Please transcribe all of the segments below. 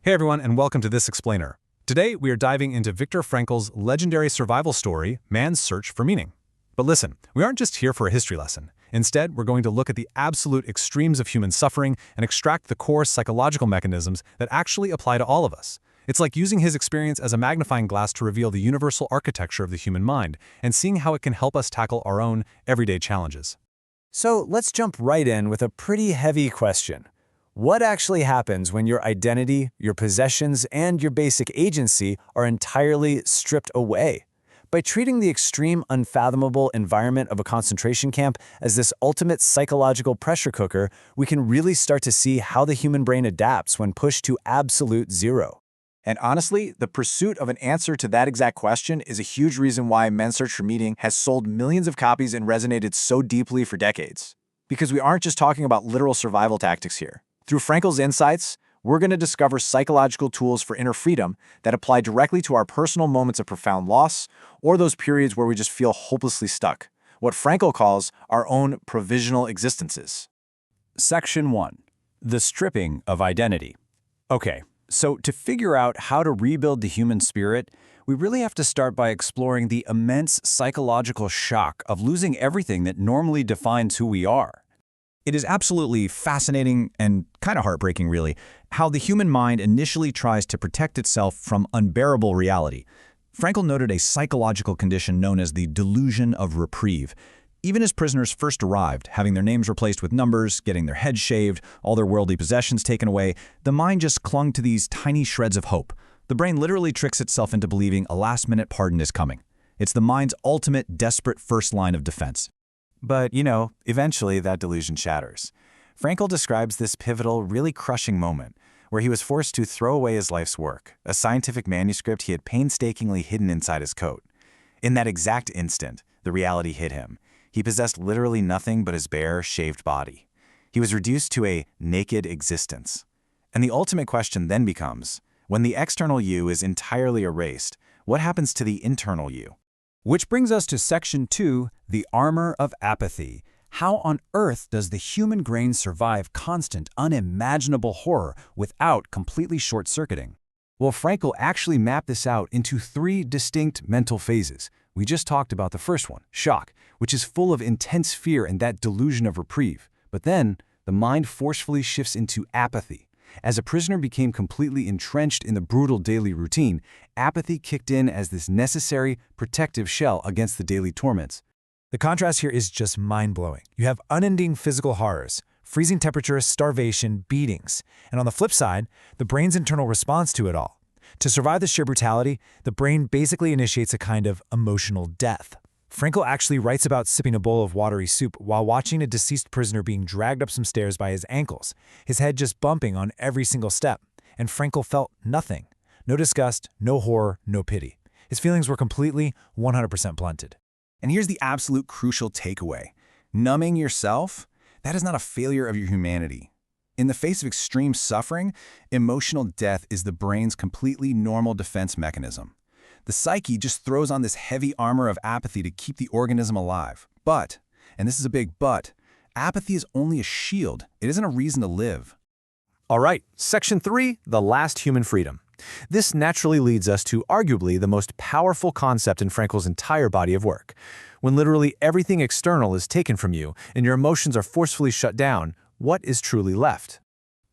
Hey everyone, and welcome to This Explainer. Today, we are diving into Viktor Frankl's legendary survival story, Man's Search for Meaning. But listen, we aren't just here for a history lesson. Instead, we're going to look at the absolute extremes of human suffering and extract the core psychological mechanisms that actually apply to all of us. It's like using his experience as a magnifying glass to reveal the universal architecture of the human mind and seeing how it can help us tackle our own everyday challenges. So let's jump right in with a pretty heavy question. What actually happens when your identity, your possessions, and your basic agency are entirely stripped away? By treating the extreme, unfathomable environment of a concentration camp as this ultimate psychological pressure cooker, we can really start to see how the human brain adapts when pushed to absolute zero. And honestly, the pursuit of an answer to that exact question is a huge reason why Men's Search for Meaning has sold millions of copies and resonated so deeply for decades. Because we aren't just talking about literal survival tactics here. Through Frankl's insights, we're going to discover psychological tools for inner freedom that apply directly to our personal moments of profound loss or those periods where we just feel hopelessly stuck, what Frankl calls our own provisional existences. Section 1. The stripping of identity. Okay, so to figure out how to rebuild the human spirit, we really have to start by exploring the immense psychological shock of losing everything that normally defines who we are. It is absolutely fascinating and kind of heartbreaking, really, how the human mind initially tries to protect itself from unbearable reality. Frankl noted a psychological condition known as the delusion of reprieve. Even as prisoners first arrived, having their names replaced with numbers, getting their heads shaved, all their worldly possessions taken away, the mind just clung to these tiny shreds of hope. The brain literally tricks itself into believing a last-minute pardon is coming. It's the mind's ultimate, desperate first line of defense. But, eventually that delusion shatters. Frankl describes this pivotal, really crushing moment where he was forced to throw away his life's work, a scientific manuscript he had painstakingly hidden inside his coat. In that exact instant, the reality hit him. He possessed literally nothing but his bare, shaved body. He was reduced to a naked existence. And the ultimate question then becomes, when the external you is entirely erased, what happens to the internal you? Which brings us to Section 2, the armor of apathy. How on earth does the human brain survive constant, unimaginable horror without completely short-circuiting? Well, Frankl actually mapped this out into 3 distinct mental phases. We just talked about the first one, shock, which is full of intense fear and that delusion of reprieve. But then, the mind forcefully shifts into apathy. As a prisoner became completely entrenched in the brutal daily routine, apathy kicked in as this necessary, protective shell against the daily torments. The contrast here is just mind-blowing. You have unending physical horrors, freezing temperatures, starvation, beatings. And on the flip side, the brain's internal response to it all. To survive the sheer brutality, the brain basically initiates a kind of emotional death. Frankl actually writes about sipping a bowl of watery soup while watching a deceased prisoner being dragged up some stairs by his ankles, his head just bumping on every single step. And Frankl felt nothing. No disgust, no horror, no pity. His feelings were completely 100% blunted. And here's the absolute crucial takeaway. Numbing yourself, that is not a failure of your humanity. In the face of extreme suffering, emotional death is the brain's completely normal defense mechanism. The psyche just throws on this heavy armor of apathy to keep the organism alive. But, and this is a big but, apathy is only a shield. It isn't a reason to live. All right, Section 3, the last human freedom. This naturally leads us to arguably the most powerful concept in Frankl's entire body of work. When literally everything external is taken from you and your emotions are forcefully shut down, what is truly left?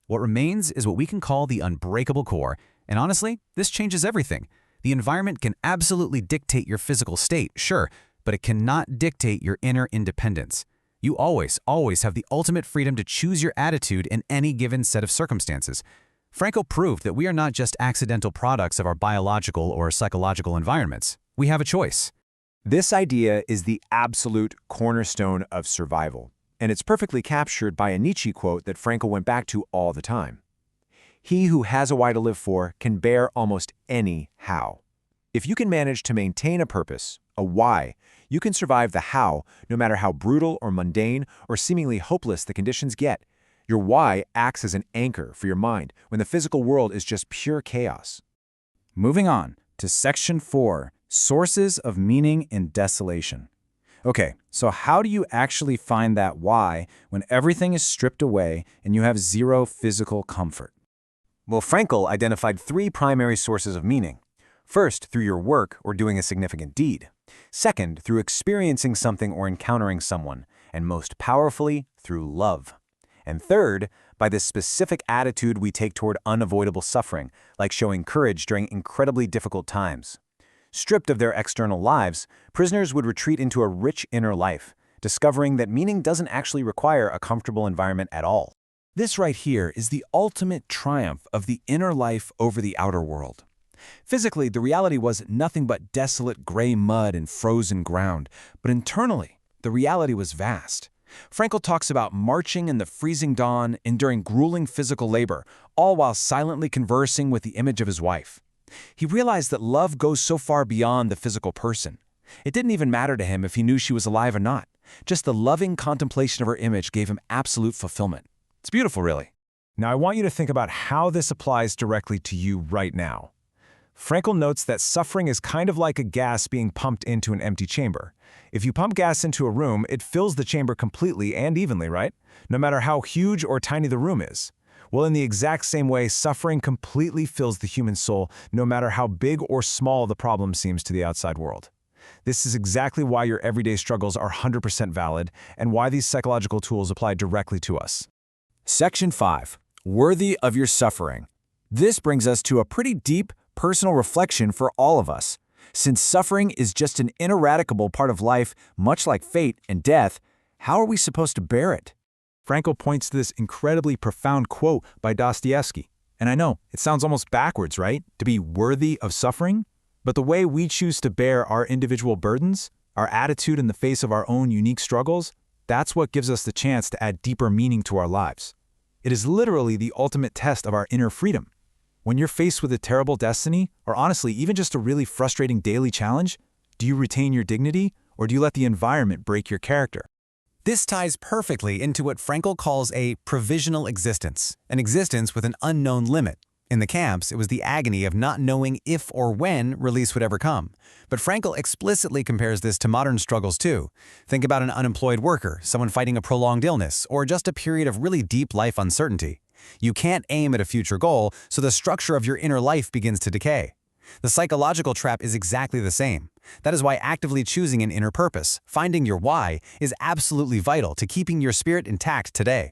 What remains is what we can call the unbreakable core. And honestly, this changes everything. The environment can absolutely dictate your physical state, sure, but it cannot dictate your inner independence. You always have the ultimate freedom to choose your attitude in any given set of circumstances. Frankl proved that we are not just accidental products of our biological or psychological environments. We have a choice. This idea is the absolute cornerstone of survival, and it's perfectly captured by a Nietzsche quote that Frankl went back to all the time. He who has a why to live for can bear almost any how. If you can manage to maintain a purpose, a why, you can survive the how, no matter how brutal or mundane or seemingly hopeless the conditions get. Your why acts as an anchor for your mind when the physical world is just pure chaos. Moving on to Section 4, Sources of Meaning in Desolation. Okay, so how do you actually find that why when everything is stripped away and you have zero physical comfort? Well, Frankl identified three primary sources of meaning. First, through your work or doing a significant deed. Second, through experiencing something or encountering someone. And most powerfully, through love. And third, by the specific attitude we take toward unavoidable suffering, like showing courage during incredibly difficult times. Stripped of their external lives, prisoners would retreat into a rich inner life, discovering that meaning doesn't actually require a comfortable environment at all. This right here is the ultimate triumph of the inner life over the outer world. Physically, the reality was nothing but desolate gray mud and frozen ground, but internally, the reality was vast. Frankl talks about marching in the freezing dawn, enduring grueling physical labor, all while silently conversing with the image of his wife. He realized that love goes so far beyond the physical person. It didn't even matter to him if he knew she was alive or not. Just the loving contemplation of her image gave him absolute fulfillment. It's beautiful, really. Now, I want you to think about how this applies directly to you right now. Frankl notes that suffering is kind of like a gas being pumped into an empty chamber. If you pump gas into a room, it fills the chamber completely and evenly, right? No matter how huge or tiny the room is. Well, in the exact same way, suffering completely fills the human soul, no matter how big or small the problem seems to the outside world. This is exactly why your everyday struggles are 100% valid and why these psychological tools apply directly to us. Section 5. Worthy of your suffering. This brings us to a pretty deep, personal reflection for all of us. Since suffering is just an ineradicable part of life, much like fate and death, how are we supposed to bear it? Frankl points to this incredibly profound quote by Dostoevsky. And I know, it sounds almost backwards, right? To be worthy of suffering? But the way we choose to bear our individual burdens, our attitude in the face of our own unique struggles, that's what gives us the chance to add deeper meaning to our lives. It is literally the ultimate test of our inner freedom. When you're faced with a terrible destiny, or honestly, even just a really frustrating daily challenge, do you retain your dignity, or do you let the environment break your character? This ties perfectly into what Frankl calls a provisional existence, an existence with an unknown limit. In the camps, it was the agony of not knowing if or when release would ever come. But Frankl explicitly compares this to modern struggles too. Think about an unemployed worker, someone fighting a prolonged illness, or just a period of really deep life uncertainty. You can't aim at a future goal, so the structure of your inner life begins to decay. The psychological trap is exactly the same. That is why actively choosing an inner purpose, finding your why, is absolutely vital to keeping your spirit intact today.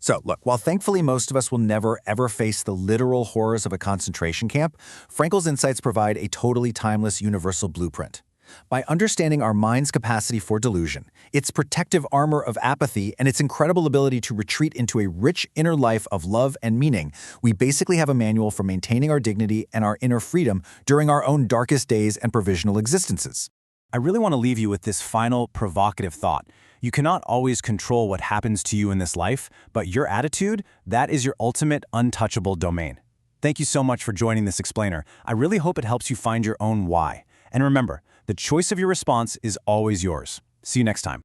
So, look, while thankfully most of us will never ever face the literal horrors of a concentration camp, Frankl's insights provide a totally timeless universal blueprint. By understanding our mind's capacity for delusion, its protective armor of apathy, and its incredible ability to retreat into a rich inner life of love and meaning, we basically have a manual for maintaining our dignity and our inner freedom during our own darkest days and provisional existences. I really want to leave you with this final provocative thought. You cannot always control what happens to you in this life, but your attitude, that is your ultimate untouchable domain. Thank you so much for joining this explainer. I really hope it helps you find your own why. And remember, the choice of your response is always yours. See you next time.